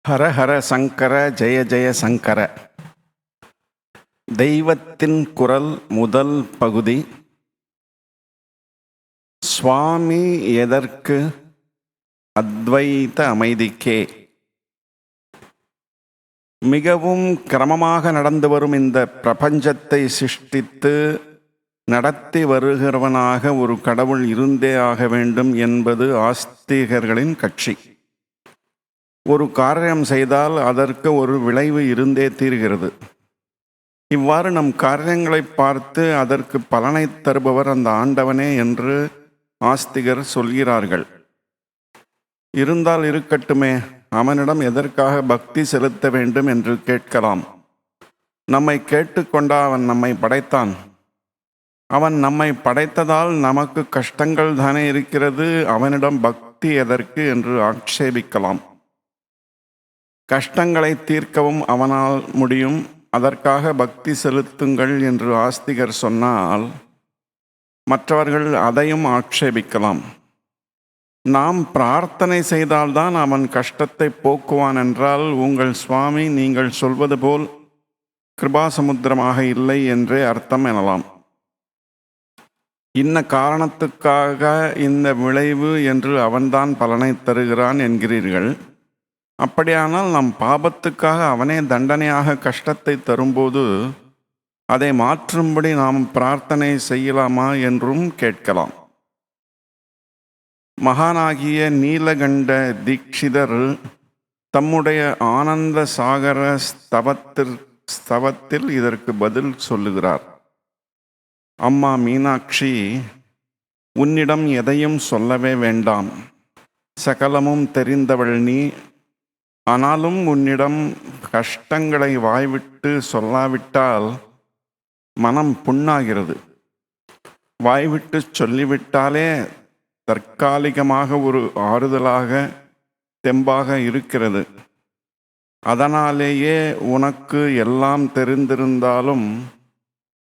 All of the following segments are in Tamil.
ஹர ஹர சங்கர ஜெய ஜெய சங்கர. தெய்வத்தின் குரல் முதல் பகுதி. சுவாமி எதற்கு? அத்வைத அமைதிக்கே. மிகவும் கிரமமாக நடந்து வரும் இந்த பிரபஞ்சத்தை சிருஷ்டித்து நடத்தி வருகிறவனாக ஒரு கடவுள் இருந்தே ஆக வேண்டும் என்பது ஆஸ்திகர்களின் கட்சி. ஒரு காரியம் செய்தால் அதற்கு ஒரு விளைவு இருந்தே தீர்கிறது. இவ்வாறு நம் காரியங்களை பார்த்து அதற்கு பலனை தருபவர் அந்த ஆண்டவனே என்று ஆஸ்திகர் சொல்கிறார்கள். இருந்தால் இருக்கட்டுமே, அவனிடம் எதற்காக பக்தி செலுத்த வேண்டும் என்று கேட்கலாம். நம்மை கேட்டுக்கொண்டா அவன் நம்மை படைத்தான்? அவன் நம்மை படைத்ததால் நமக்கு கஷ்டங்கள் தானே இருக்கிறது, அவனிடம் பக்தி எதற்கு என்று ஆட்சேபிக்கலாம். கஷ்டங்களை தீர்க்கவும் அவனால் முடியும், அதற்காக பக்தி செலுத்துங்கள் என்று ஆஸ்திகர் சொன்னால் மற்றவர்கள் அதையும் ஆட்சேபிக்கலாம். நாம் பிரார்த்தனை செய்தால்தான் அவன் கஷ்டத்தை போக்குவான் என்றால் உங்கள் சுவாமி நீங்கள் சொல்வது போல் கிருபாசமுத்திரமாக இல்லை என்றே அர்த்தம் எனலாம். இன்ன காரணத்துக்காக இந்த விளைவு என்று அவன்தான் பலனை தருகிறான் என்கிறீர்கள். அப்படியானால் நம் பாபத்துக்காக அவனே தண்டனையாக கஷ்டத்தை தரும்போது அதை மாற்றும்படி நாம் பிரார்த்தனை செய்யலாமா என்றும் கேட்கலாம். மகானாகிய நீலகண்ட தீட்சிதர் தம்முடைய ஆனந்த சாகர ஸ்தவத்தில் இதற்கு பதில் சொல்லுகிறார். அம்மா மீனாட்சி, உன்னிடம் எதையும் சொல்லவே வேண்டாம், சகலமும் தெரிந்தவள் நீ. ஆனாலும் உன்னிடம் கஷ்டங்களை வாய்விட்டு சொல்லாவிட்டால் மனம் புண்ணாகிறது. வாய்விட்டு சொல்லிவிட்டாலே தற்காலிகமாக ஒரு ஆறுதலாக தெம்பாக இருக்கிறது. அதனாலேயே உனக்கு எல்லாம் தெரிந்திருந்தாலும்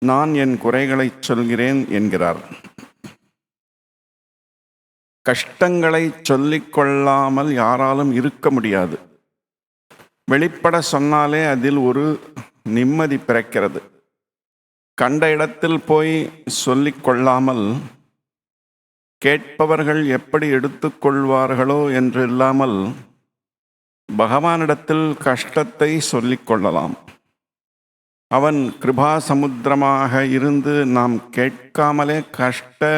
நான் என் குறைகளை சொல்கிறேன் என்கிறார். கஷ்டங்களை சொல்லிக்கொள்ளாமல் யாராலும் இருக்க முடியாது. வெளிப்பட சொன்னாலே அதில் ஒரு நிம்மதி பிறக்கிறது. கண்ட இடத்தில் போய் சொல்லிக்கொள்ளாமல் கேட்பவர்கள் எப்படி எடுத்துக்கொள்வார்களோ என்று இல்லாமல் பகவானிடத்தில் கஷ்டத்தை சொல்லிக்கொள்ளலாம். அவன் கிருபா சமுத்திரமாக இருந்து நாம் கேட்காமலே கஷ்ட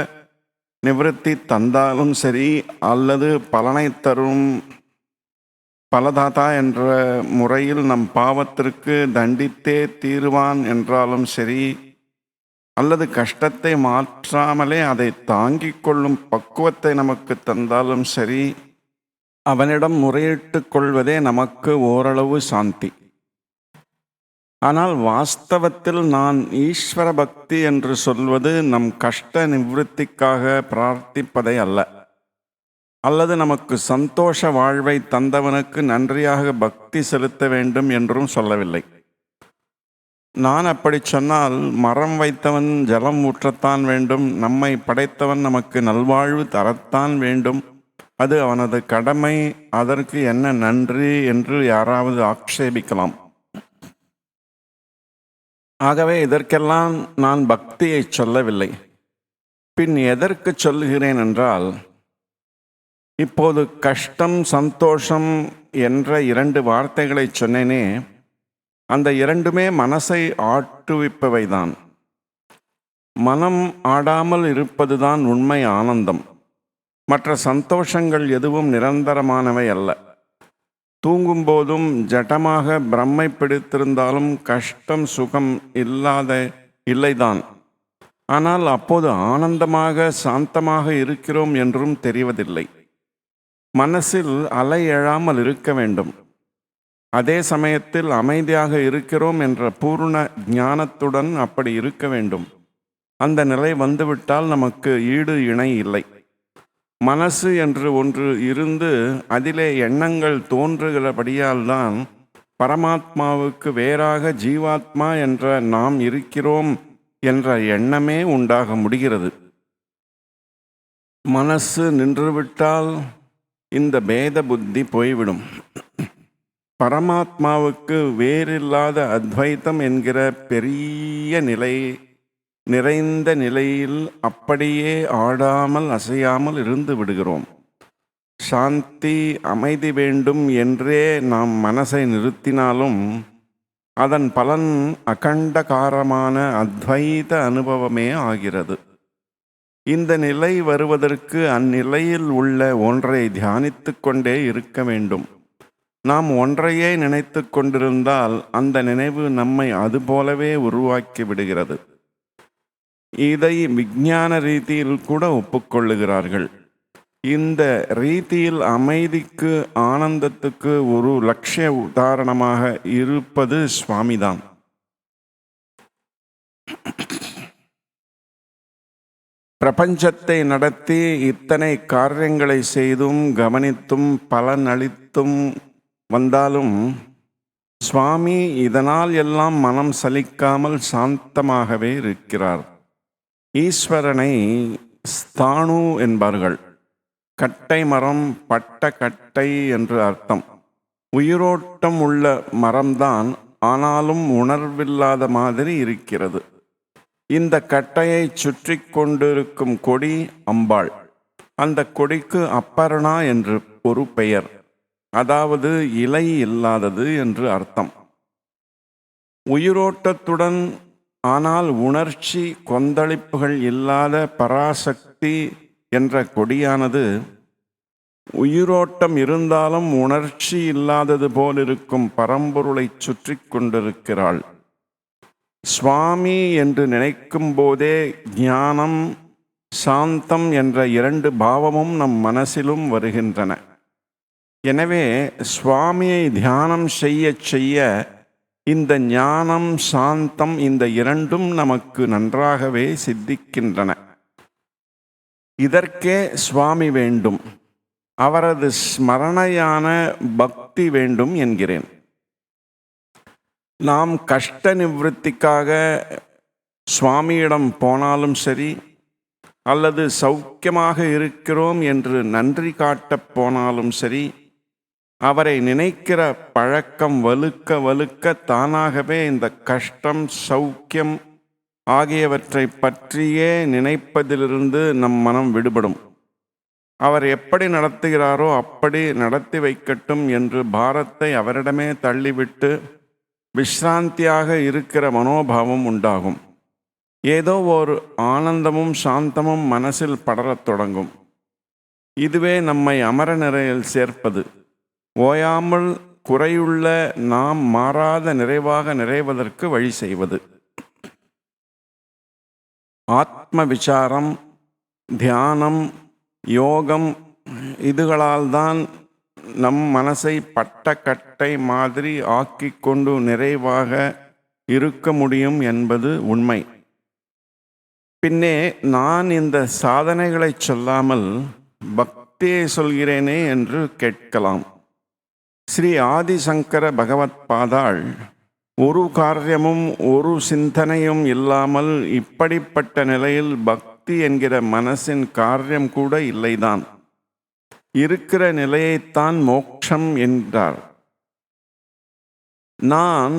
நிவர்த்தி தந்தாலும் சரி, அல்லது பலனை தரும் பலதாதா என்ற முறையில் நம் பாவத்திற்கு தண்டித்தே தீருவான் என்றாலும் சரி, அல்லது கஷ்டத்தை மாற்றாமலே அதை தாங்கிக் கொள்ளும் பக்குவத்தை நமக்கு தந்தாலும் சரி, அவனிடம் முறையிட்டு கொள்வதே நமக்கு ஓரளவு சாந்தி. ஆனால் வாஸ்தவத்தில் நான் ஈஸ்வர பக்தி என்று சொல்வது நம் கஷ்ட நிவர்த்திக்காக பிரார்த்திப்பதை அல்ல, அல்லது நமக்கு சந்தோஷ வாழ்வை தந்தவனுக்கு நன்றியாக பக்தி செலுத்த வேண்டும் என்றும் சொல்லவில்லை. நான் அப்படி சொன்னால் மரம் வைத்தவன் ஜலம் ஊற்றத்தான் வேண்டும், நம்மை படைத்தவன் நமக்கு நல்வாழ்வு தரத்தான் வேண்டும், அது அவனது கடமை, அதற்கு என்ன நன்றி என்று யாராவது ஆட்சேபிக்கலாம். ஆகவே இதற்கெல்லாம் நான் பக்தியை சொல்லவில்லை. பின் எதற்கு சொல்லுகிறேன் என்றால், இப்போது கஷ்டம் சந்தோஷம் என்ற 2 வார்த்தைகளை சொன்னேனே, அந்த இரண்டுமே மனசை ஆட்டுவிப்பவைதான். மனம் ஆடாமல் இருப்பதுதான் உண்மை ஆனந்தம். மற்ற சந்தோஷங்கள் எதுவும் நிரந்தரமானவை அல்ல. தூங்கும்போதும் ஜடமாக பிரம்மை பிடித்திருந்தாலும் கஷ்டம் சுகம் இல்லைதான். ஆனால் அப்போது ஆனந்தமாக சாந்தமாக இருக்கிறோம் என்றும் தெரிவதில்லை. மனசில் அலை எழாமல் இருக்க வேண்டும். அதே சமயத்தில் அமைதியாக இருக்கிறோம் என்ற பூர்ண ஞானத்துடன் அப்படி இருக்க வேண்டும். அந்த நிலை வந்துவிட்டால் நமக்கு ஈடு இணை இல்லை. மனசு என்று ஒன்று இருந்து அதிலே எண்ணங்கள் தோன்றுகிறபடியால் தான் பரமாத்மாவுக்கு வேறாக ஜீவாத்மா என்ற நாம் இருக்கிறோம் என்ற எண்ணமே உண்டாக முடிகிறது. மனசு நின்றுவிட்டால் இந்த பேத புத்தி போய்விடும். பரமாத்மாவுக்கு வேறில்லாத அத்வைத்தம் என்கிற பெரிய நிலை நிறைந்த நிலையில் அப்படியே ஆடாமல் அசையாமல் இருந்து விடுகிறோம். சாந்தி, அமைதி வேண்டும் என்றே நாம் மனசை நிறுத்தினாலும் அதன் பலன் அகண்டகாரமான அத்வைத அனுபவமே ஆகிறது. இந்த நிலை வருவதற்கு அந்நிலையில் உள்ள ஒன்றை தியானித்து கொண்டே இருக்க வேண்டும். நாம் ஒன்றையே நினைத்து கொண்டிருந்தால் அந்த நினைவு நம்மை அதுபோலவே உருவாக்கி விடுகிறது. இதை விஞ்ஞான ரீதியில் கூட ஒப்புக்கொள்ளுகிறார்கள். இந்த ரீதியில் அமைதிக்கு, ஆனந்தத்துக்கு ஒரு லட்சிய உதாரணமாக இருப்பது சுவாமிதான். பிரபஞ்சத்தை நடத்தி இத்தனை காரியங்களை செய்தும் கவனித்தும் பலனளித்தும் வந்தாலும் சுவாமி இதனால் எல்லாம் மனம் சலிக்காமல் சாந்தமாகவே இருக்கிறார். ஈஸ்வரனை ஸ்தாணு என்பார்கள். கட்டை மரம், பட்ட கட்டை என்று அர்த்தம். உயிரோட்டம் உள்ள மரம்தான், ஆனாலும் உணர்வில்லாத மாதிரி இருக்கிறது. இந்த கட்டையை சுற்றி கொண்டிருக்கும் கொடி அம்பாள். அந்த கொடிக்கு அப்பரணா என்று ஒரு பெயர், அதாவது இலை இல்லாதது என்று அர்த்தம். உயிரோட்டத்துடன் ஆனால் உணர்ச்சி கொந்தளிப்புகள் இல்லாத பராசக்தி என்ற கொடியானது உயிரோட்டம் இருந்தாலும் உணர்ச்சி இல்லாதது போலிருக்கும் பரம்பொருளை சுற்றி கொண்டிருக்கிறாள். சுவாமி என்று நினைக்கும் போதே ஞானம், சாந்தம் என்ற இரண்டு பாவமும் நம் மனசிலும் வருகின்றன. எனவே சுவாமியை தியானம் செய்ய செய்ய இந்த ஞானம், சாந்தம் இந்த இரண்டும் நமக்கு நன்றாகவே சித்திக்கின்றன. இதற்கே சுவாமி வேண்டும், அவரது ஸ்மரணையான பக்தி வேண்டும் என்கிறேன். நாம் கஷ்ட நிவர்த்திக்காக சுவாமியிடம் போனாலும் சரி, அல்லது சௌக்கியமாக இருக்கிறோம் என்று நன்றி காட்டப் போனாலும் சரி, அவரை நினைக்கிற பழக்கம் வலுக்க வலுக்க தானாகவே இந்த கஷ்டம், சௌக்கியம் ஆகியவற்றை பற்றியே நினைப்பதிலிருந்து நம் மனம் விடுபடும். அவர் எப்படி நடத்துகிறாரோ அப்படி நடத்தி வைக்கட்டும் என்று பாரத்தை அவரிடமே தள்ளிவிட்டு விஸ்ராந்தியாக இருக்கிற மனோபாவம் உண்டாகும். ஏதோ ஒரு ஆனந்தமும் சாந்தமும் மனசில் படரத் தொடங்கும். இதுவே நம்மை அமர நிலையில் சேர்ப்பது. ஓயாமல் குறையுள்ள நாம் மாறாத நிறைவாக நிறைவதற்கு வழி செய்வது. ஆத்ம விசாரம், தியானம், யோகம் இதுகளால் தான் நம் மனசை பட்ட கட்டை மாதிரி ஆக்கி கொண்டு நிறைவாக இருக்க முடியும் என்பது உண்மை. பின்னே நான் இந்த சாதனைகளை சொல்லாமல் பக்தியை சொல்கிறேனே என்று கேட்கலாம். ஸ்ரீ ஆதிசங்கர பகவத் பாதாள் ஒரு காரியமும் ஒரு சிந்தனையும் இல்லாமல் இப்படிப்பட்ட நிலையில் பக்தி என்கிற மனசின் காரியம் கூட இல்லைதான், இருக்கிற நிலையைத்தான் மோட்சம் என்றார். நான்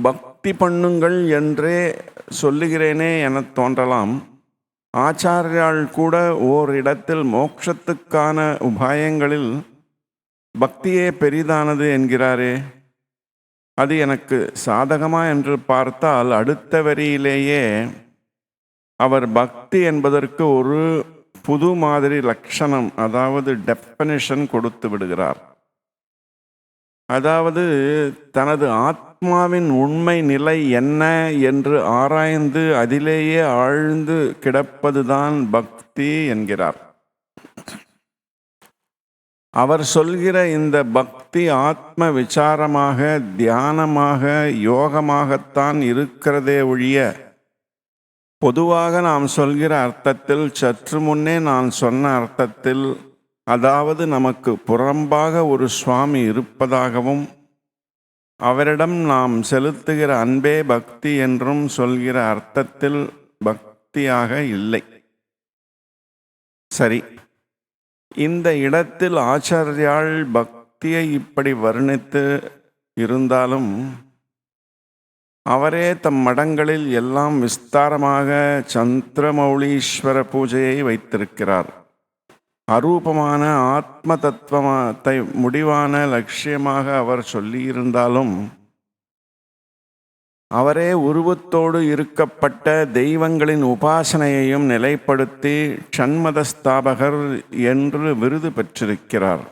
பக்தி பண்ணுங்கள் என்றே சொல்லுகிறேனே என தோன்றலாம். ஆச்சாரியால் கூட ஓரிடத்தில் மோட்சத்துக்கான உபாயங்களில் பக்தியே பெரிதானது என்கிறாரே. அது எனக்கு சாதகமா என்று பார்த்தால் அடுத்த வரியிலேயே அவர் பக்தி என்பதற்கு ஒரு புது மாதிரி லட்சணம், அதாவது டெஃபனிஷன் கொடுத்து விடுகிறார். அதாவது தனது ஆத்மாவின் உண்மை நிலை என்ன என்று ஆராய்ந்து அதிலேயே ஆழ்ந்து கிடப்பதுதான் பக்தி என்கிறார். அவர் சொல்கிற இந்த பக்தி ஆத்ம விசாரமாக, தியானமாக, யோகமாகத்தான் இருக்கிறதே ஒழிய பொதுவாக நாம் சொல்கிற அர்த்தத்தில், சற்று முன்னே நான் சொன்ன அர்த்தத்தில், அதாவது நமக்கு புறம்பாக ஒரு சுவாமி இருப்பதாகவும் அவரிடம் நாம் செலுத்துகிற அன்பே பக்தி என்றும் சொல்கிற அர்த்தத்தில் பக்தியாக இல்லை. சரி, இந்த இடத்தில் ஆச்சாரியால் பக்தியை இப்படி வர்ணித்து இருந்தாலும் அவரே தம் மடங்களில் எல்லாம் விஸ்தாரமாக சந்திரமௌலீஸ்வர பூஜையை வைத்திருக்கிறார். அரூபமான ஆத்ம தத்துவத்தை முடிவான லட்சியமாக அவர் சொல்லியிருந்தாலும் அவரே உருவத்தோடு இருக்கப்பட்ட தெய்வங்களின் உபாசனையையும் நிலைப்படுத்தி ஷண்மத ஸ்தாபகர் என்று விருது பெற்றிருக்கிறார்.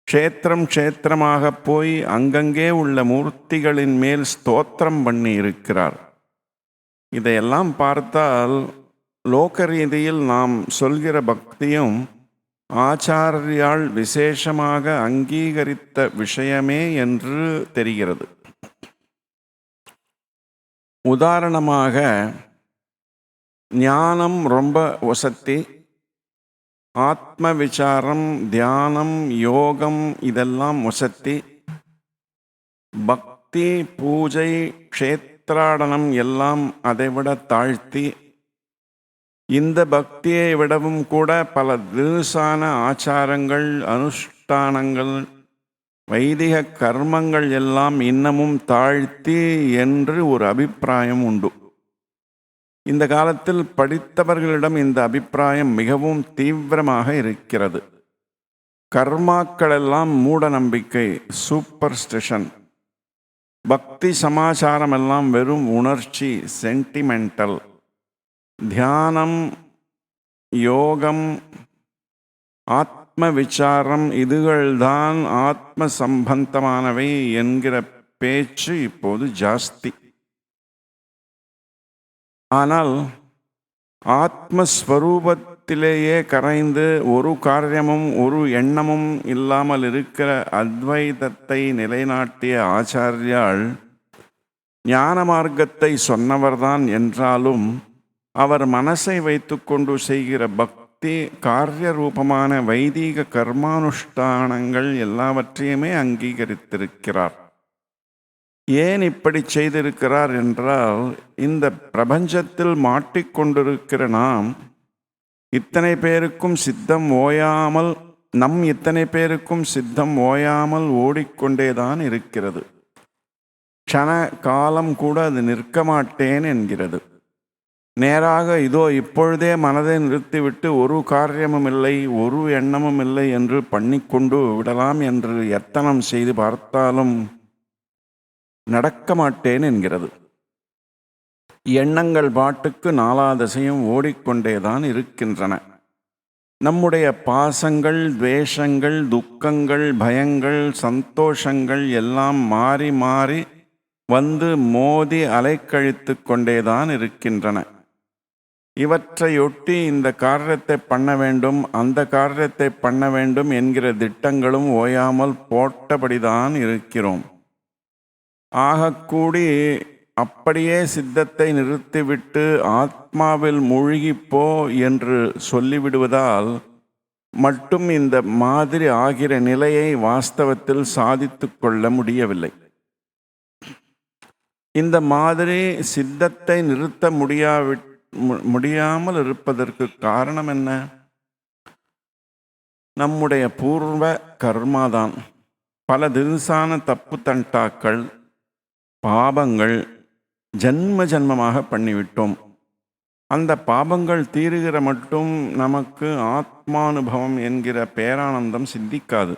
க்ஷேத்திரமாக போய் அங்கங்கே உள்ள மூர்த்திகளின் மேல் ஸ்தோத்திரம் பண்ணி இருக்கிறார். இதையெல்லாம் பார்த்தால் லோக ரீதியில் நாம் சொல்கிற பக்தியும் ஆச்சாரியால் விசேஷமாக அங்கீகரித்த விஷயமே என்று தெரிகிறது. உதாரணமாக, ஞானம் ரொம்ப வசத்தி, ஆத்ம விசாரம், தியானம், யோகம் இதெல்லாம் வசத்தி, பக்தி, பூஜை, க்ஷேத்ராடனம் எல்லாம் அதைவிட தாழ்த்தி, இந்த பக்தியை விடவும் கூட பல தினுசான ஆச்சாரங்கள், அனுஷ்டானங்கள், வைதிக கர்மங்கள் எல்லாம் இன்னமும் தாழ்த்தி என்று ஒரு அபிப்பிராயம் உண்டு. இந்த காலத்தில் படித்தவர்களிடம் இந்த அபிப்பிராயம் மிகவும் தீவிரமாக இருக்கிறது. கர்மாக்களெல்லாம் மூட நம்பிக்கை, சூப்பர்ஸ்டிஷன். பக்தி சமாச்சாரம் எல்லாம் வெறும் உணர்ச்சி, சென்டிமெண்டல். தியானம், யோகம், ஆத்ம விசாரம் இதுகள்தான் ஆத்ம சம்பந்தமானவை என்கிற பேச்சு இப்போது ஜாஸ்தி. ஆனால் ஆத்மஸ்வரூபத்திலேயே கரைந்து ஒரு காரியமும் ஒரு எண்ணமும் இல்லாமல் இருக்கிற அத்வைதத்தை நிலைநாட்டிய ஆச்சாரியால் ஞான மார்க்கத்தை சொன்னவர்தான் என்றாலும் அவர் மனசை வைத்துக்கொண்டு செய்கிற பக்தி, காரிய ரூபமான வைதிக கர்மானுஷ்டானங்கள் எல்லாவற்றையுமே அங்கீகரித்திருக்கிறார். ஏன் இப்படி செய்திருக்கிறார் என்றால், இந்த பிரபஞ்சத்தில் மாட்டிக்கொண்டிருக்கிற நாம் இத்தனை பேருக்கும் சித்தம் ஓயாமல் ஓடிக்கொண்டேதான் இருக்கிறது. க்ஷண காலம் கூட அது நிற்க மாட்டேன் என்கிறது. நேராக இதோ இப்பொழுதே மனதை நிறுத்திவிட்டு ஒரு காரியமும் இல்லை, ஒரு எண்ணமும் இல்லை என்று பண்ணிக்கொண்டு விடலாம் என்று எத்தனம் செய்து பார்த்தாலும் நடக்க மாட்டேன் என்கிறது. எண்ணங்கள் பாட்டுக்கு நாலாதிசையும் ஓடிக்கொண்டேதான் இருக்கின்றன. நம்முடைய பாசங்கள், துவேஷங்கள், துக்கங்கள், பயங்கள், சந்தோஷங்கள் எல்லாம் மாறி மாறி வந்து மோதி அலைக்கழித்து கொண்டேதான் இருக்கின்றன. இவற்றையொட்டி இந்த காரியத்தை பண்ண வேண்டும், அந்த காரியத்தை பண்ண வேண்டும் என்கிற திட்டங்களும் ஓயாமல் போட்டபடிதான் இருக்கிறோம். ஆகக்கூடி அப்படியே சித்தத்தை நிறுத்திவிட்டு ஆத்மாவில் மூழ்கிப்போ என்று சொல்லிவிடுவதால் மட்டும் இந்த மாதிரி ஆகிற நிலையை வாஸ்தவத்தில் சாதித்து கொள்ள முடியவில்லை. இந்த மாதிரி சித்தத்தை நிறுத்த முடியாமல் இருப்பதற்கு காரணம் என்ன? நம்முடைய பூர்வ கர்மாதான். பல தினசான தப்பு தண்டாக்கள், பாபங்கள் ஜன்மமாக பண்ணிவிட்டோம். அந்த பாபங்கள் தீருகிற மட்டும் நமக்கு ஆத்மானுபவம் என்கிற பேரானந்தம் சித்திக்காது.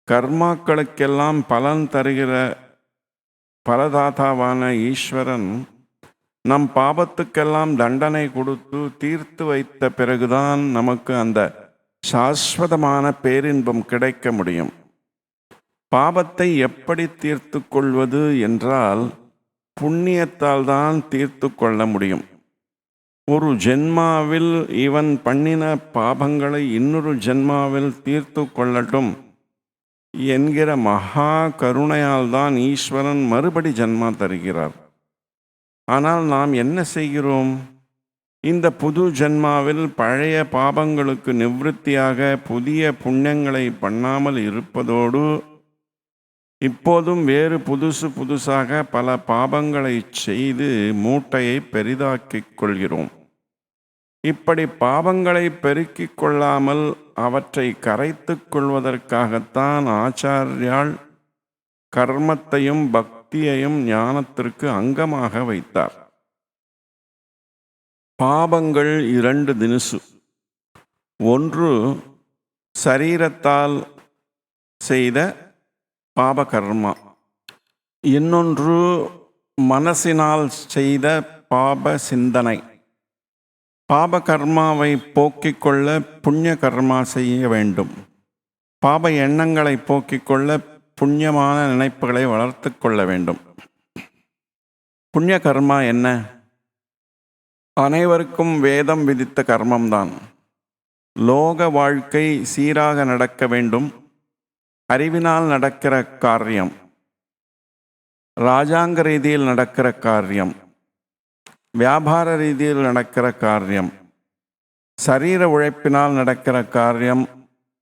கர்மாக்களுக்கெல்லாம் பலன் தருகிற பலதாதாவான ஈஸ்வரன் நம் பாபத்துக்கெல்லாம் தண்டனை கொடுத்து தீர்த்து வைத்த பிறகுதான் நமக்கு அந்த சாஸ்வதமான பேரின்பம் கிடைக்க முடியும். பாபத்தை எப்படி தீர்த்து கொள்வது என்றால், புண்ணியத்தால் தான் தீர்த்து கொள்ள முடியும். ஒரு ஜென்மாவில் இவன் பண்ணின பாபங்களை இன்னொரு ஜென்மாவில் தீர்த்து கொள்ளட்டும் என்கிற மகா கருணையால் தான் ஈஸ்வரன் மறுபடி ஜென்மா தருகிறார். ஆனால் நாம் என்ன செய்கிறோம்? இந்த புது ஜென்மாவில் பழைய பாபங்களுக்கு நிவர்த்தியாக புதிய புண்ணியங்களை பண்ணாமல் இருப்பதோடு இப்போதும் வேறு புதுசாக பல பாபங்களை செய்து மூட்டையை பெரிதாக்கிக் கொள்கிறோம். இப்படி பாபங்களை பெருக்கிக் கொள்ளாமல் அவற்றை கரைத்து கொள்வதற்காகத்தான் ஆச்சாரியால் கர்மத்தையும் பக்தியையும் ஞானத்திற்கு அங்கமாக வைத்தார். பாபங்கள் 2 தினுசு. ஒன்று சரீரத்தால் செய்த பாப கர்மா, இன்னொன்று மனசினால் செய்த பாப சிந்தனை. பாப கர்மாவை போக்கிக் கொள்ள புண்ணிய கர்மா செய்ய வேண்டும். பாப எண்ணங்களை போக்கிக் கொள்ள புண்ணியமான நினைப்புகளை வளர்த்து கொள்ள வேண்டும். புண்ணிய கர்மா என்ன? அனைவருக்கும் வேதம் விதித்த கர்மம்தான். லோக வாழ்க்கை சீராக நடக்க வேண்டும். அறிவினால் நடக்கிற காரியம், ராஜாங்க ரீதியில் நடக்கிற காரியம், வியாபார ரீதியில் நடக்கிற காரியம், சரீர உழைப்பினால் நடக்கிற காரியம்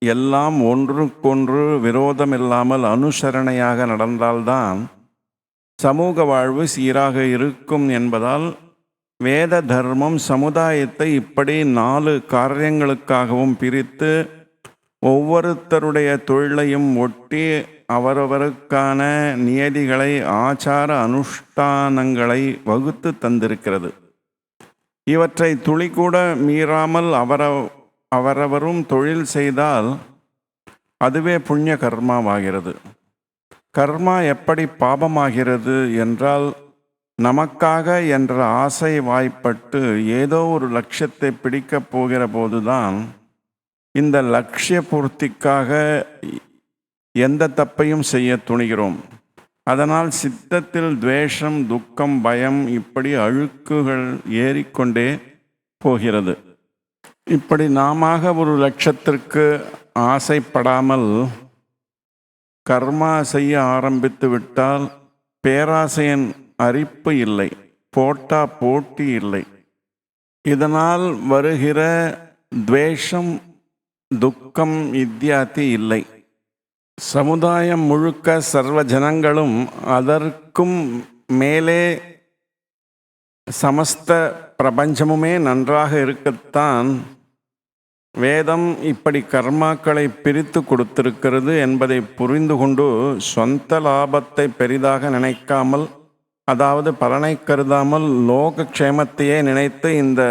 எல்லாம் ஒன்றுக்கொன்று விரோதம் இல்லாமல் அனுசரணையாக நடந்தால்தான் சமூக வாழ்வு சீராக இருக்கும் என்பதால் வேத தர்மம் சமுதாயத்தை இப்படி 4 காரியங்களுக்காகவும் பிரித்து ஒவ்வொருத்தருடைய தொழிலையும் ஒட்டி அவரவருக்கான நியதிகளை, ஆச்சார அனுஷ்டானங்களை வகுத்து தந்திருக்கிறது. இவற்றை துளி கூட மீறாமல் அவரவரும் தொழில் செய்தால் அதுவே புண்ணிய கர்மாவாகிறது. கர்மா எப்படி பாபமாகிறது என்றால், நமக்காக என்ற ஆசை வாய்ப்பட்டு ஏதோ ஒரு லட்சியத்தை பிடிக்கப் போகிற போதுதான் இந்த லட்சிய பூர்த்திக்காக எந்த தப்பையும் செய்ய துணிகிறோம். அதனால் சித்தத்தில் துவேஷம், துக்கம், பயம் இப்படி அழுக்குகள் ஏறிக்கொண்டே போகிறது. இப்படி நாம ஒரு லட்சத்திற்கு ஆசைப்படாமல் கர்மா செய்ய ஆரம்பித்து விட்டால் பேராசையின் அரிப்பு இல்லை, போட்டா போட்டி இல்லை. இதனால் வருகிற துவேஷம், துக்கம் இத்தியாதி இல்லை. சமுதாயம் முழுக்க சர்வ ஜனங்களும் அதற்கும் மேலே சமஸ்த பிரபஞ்சமுமே நன்றாக இருக்கத்தான் வேதம் இப்படி கர்மாக்களை பிரித்து கொடுத்திருக்கிறது என்பதை புரிந்து கொண்டு சொந்த லாபத்தை பெரிதாக நினைக்காமல், அதாவது பலனை கருதாமல் லோக க்ஷேமத்தையே நினைத்து இந்த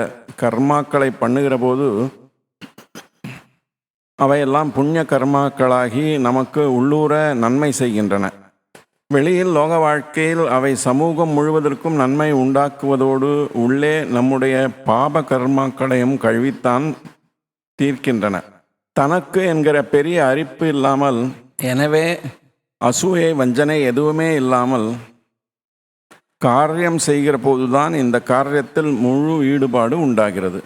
கர்மாக்களை பண்ணுகிற போது அவையெல்லாம் புண்ணிய கர்மாக்களாகி நமக்கு உள்ளூர நன்மை செய்கின்றன. வெளியில் லோக வாழ்க்கையில் அவை சமூகம் முழுவதற்கும் நன்மை உண்டாக்குவதோடு உள்ளே நம்முடைய பாப கர்மாக்களையும் கழுவித்தான் தீர்க்கின்றன. தனக்கு என்கிற பெரிய அரிப்பு இல்லாமல், எனவே அசூயை, வஞ்சனை எதுவுமே இல்லாமல் காரியம் செய்கிற போதுதான் இந்த காரியத்தில் முழு ஈடுபாடு உண்டாகிறது.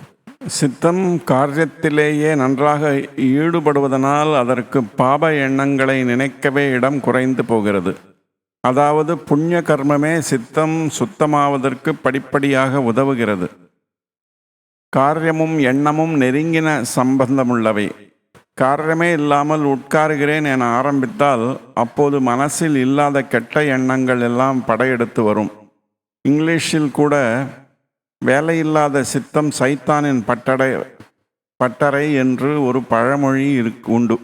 சித்தம் காரியத்திலேயே நன்றாக ஈடுபடுவதனால் அதற்கு பாப எண்ணங்களை நினைக்கவே இடம் குறைந்து போகிறது. அதாவது புண்ணிய கர்மமே சித்தம் சுத்தமாவதற்கு படிப்படியாக உதவுகிறது. காரியமும் எண்ணமும் நெருங்கின சம்பந்தமுள்ளவை. காரியமே இல்லாமல் உட்காருகிறேன் என ஆரம்பித்தால் அப்போது மனசில் இல்லாத கெட்ட எண்ணங்கள் எல்லாம் படையெடுத்து வரும். இங்கிலீஷில் கூட வேலையில்லாத சித்தம் சைத்தானின் பட்டறை என்று ஒரு பழமொழி உண்டு.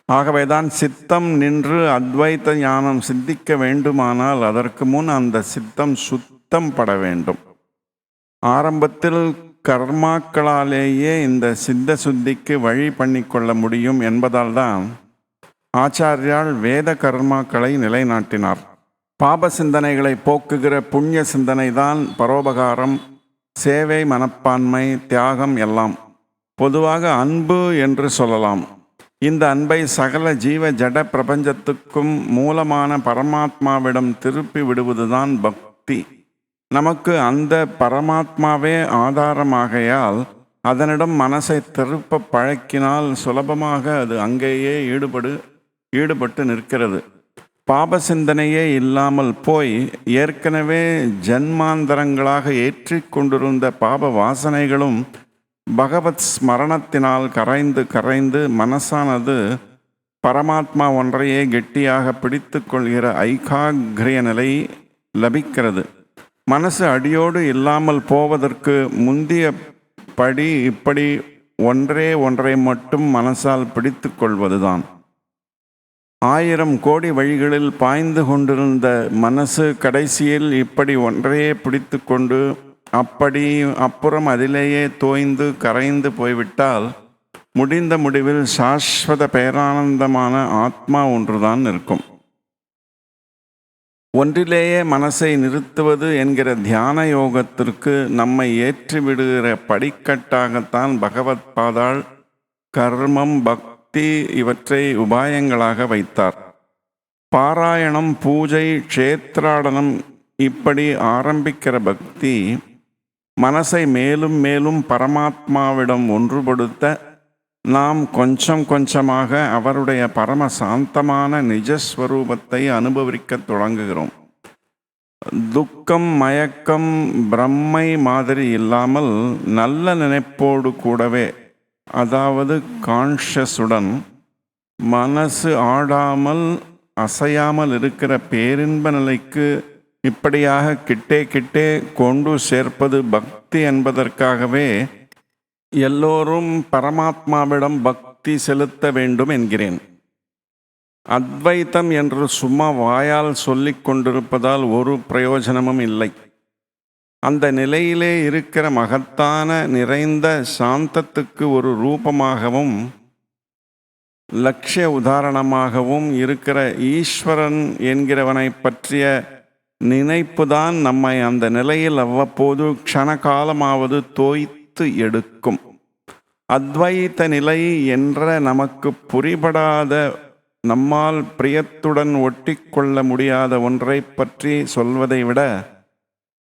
ஆகவேதான் சித்தம் நின்று அத்வைத ஞானம் சித்திக்க வேண்டுமானால் அதற்கு முன் அந்த சித்தம் சுத்தம் பட வேண்டும். ஆரம்பத்தில் கர்மாக்களாலேயே இந்த சித்த சுத்திக்கு வழி பண்ணிக்கொள்ள முடியும் என்பதால் தான் ஆச்சாரியால் வேத கர்மாக்களை நிலைநாட்டினார். பாப சிந்தனைகளை போக்குகிற புண்ணிய சிந்தனை தான் பரோபகாரம், சேவை, மனப்பான்மை, தியாகம் எல்லாம். பொதுவாக அன்பு என்று சொல்லலாம். இந்த அன்பை சகல ஜீவ ஜட பிரபஞ்சத்துக்கும் மூலமான பரமாத்மாவிடம் திருப்பி விடுவதுதான் பக்தி. நமக்கு அந்த பரமாத்மாவே ஆதாரமாகையால் அதனிடம் மனசை திருப்ப பழக்கினால் சுலபமாக அது அங்கேயே ஈடுபட்டு நிற்கிறது. பாப சிந்தனையே இல்லாமல் போய் ஏற்கனவே ஜன்மாந்தரங்களாக ஏற்றிக்கொண்டிருந்த பாப வாசனைகளும் பகவத் ஸ்மரணத்தினால் கரைந்து மனசானது பரமாத்மா ஒன்றையே கெட்டியாக பிடித்து கொள்கிற ஐகாகிரிய நிலை லபிக்கிறது. மனசு அடியோடு இல்லாமல் போவதற்கு முந்திய படி இப்படி ஒன்றை மட்டும் மனசால் பிடித்து கொள்வதுதான். 1000 கோடி வழிகளில் பாய்ந்து கொண்டிருந்த மனசு கடைசியில் இப்படி ஒன்றையே பிடித்து கொண்டு அப்புறம் அதிலேயே தோய்ந்து கரைந்து போய்விட்டால் முடிந்த முடிவில் சாஸ்வத பேரானந்தமான ஆத்மா ஒன்றுதான் இருக்கும். ஒன்றிலேயே மனசை நிறுத்துவது என்கிற தியான யோகத்திற்கு நம்மை ஏற்றிவிடுகிற படிக்கட்டாகத்தான் பகவத் பாதாள் கர்மம், பக்தி இவற்றை உபாயங்களாக வைத்தார். பாராயணம், பூஜை, க்ஷேத்ராடனம் இப்படி ஆரம்பிக்கிற பக்தி மனசை மேலும் மேலும் பரமாத்மாவிடம் ஒன்றுபடுத்த நாம் கொஞ்சம் கொஞ்சமாக அவருடைய பரம சாந்தமான நிஜஸ்வரூபத்தை அனுபவிக்க தொடங்குகிறோம். துக்கம், மயக்கம், பிரம்மை மாதிரி இல்லாமல் நல்ல நினைப்போடு கூடவே, அதாவது கான்ஷியஸுடன் மனசு ஆடாமல் அசையாமல் இருக்கிற பேரின்ப நிலைக்கு இப்படியாக கிட்டே கொண்டு சேர்ப்பது பக்தி என்பதற்காகவே எல்லோரும் பரமாத்மாவிடம் பக்தி செலுத்த வேண்டும் என்கிறேன். அத்வைத்தம் என்று சும்மா வாயால் சொல்லிக் கொண்டிருப்பதால் ஒரு பிரயோஜனமும் இல்லை. அந்த நிலையிலே இருக்கிற மகத்தான நிறைந்த சாந்தத்துக்கு ஒரு ரூபமாகவும் லட்சிய உதாரணமாகவும் இருக்கிற ஈஸ்வரன் என்கிறவனை பற்றிய நினைப்புதான் நம்மை அந்த நிலையில் அவ்வப்போது க்ஷணகாலமாவது தோய்த்து எடுக்கும். அத்வைத்த நிலை என்ற நமக்கு புரிபடாத, நம்மால் பிரியத்துடன் ஒட்டி கொள்ள முடியாத ஒன்றை பற்றி சொல்வதை விட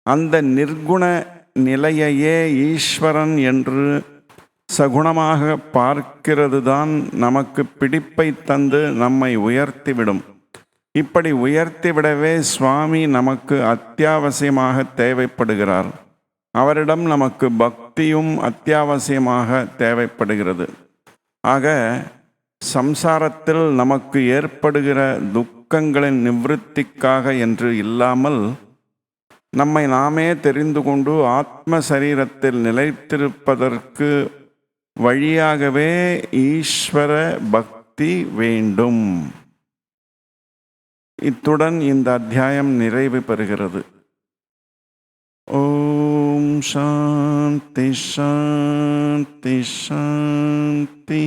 அந்த நிர்குண நிலையையே ஈஸ்வரன் என்று சகுணமாக பார்க்கிறது தான் நமக்கு பிடிப்பை தந்து நம்மை உயர்த்திவிடும். இப்படி உயர்த்திவிடவே சுவாமி நமக்கு அத்தியாவசியமாக தேவைப்படுகிறார். அவரிடம் நமக்கு பக்தியும் அத்தியாவசியமாக தேவைப்படுகிறது. ஆக சம்சாரத்தில் நமக்கு ஏற்படுகிற துக்கங்களின் நிவிருத்திக்காக என்று இல்லாமல் நம்மை நாமே தெரிந்து கொண்டு ஆத்ம சரீரத்தில் நிலைத்திருப்பதற்கு வழியாகவே ஈஸ்வர பக்தி வேண்டும். இத்துடன் இந்த அத்தியாயம் நிறைவு பெறுகிறது. ஓம் சாந்தி சாந்தி சாந்தி.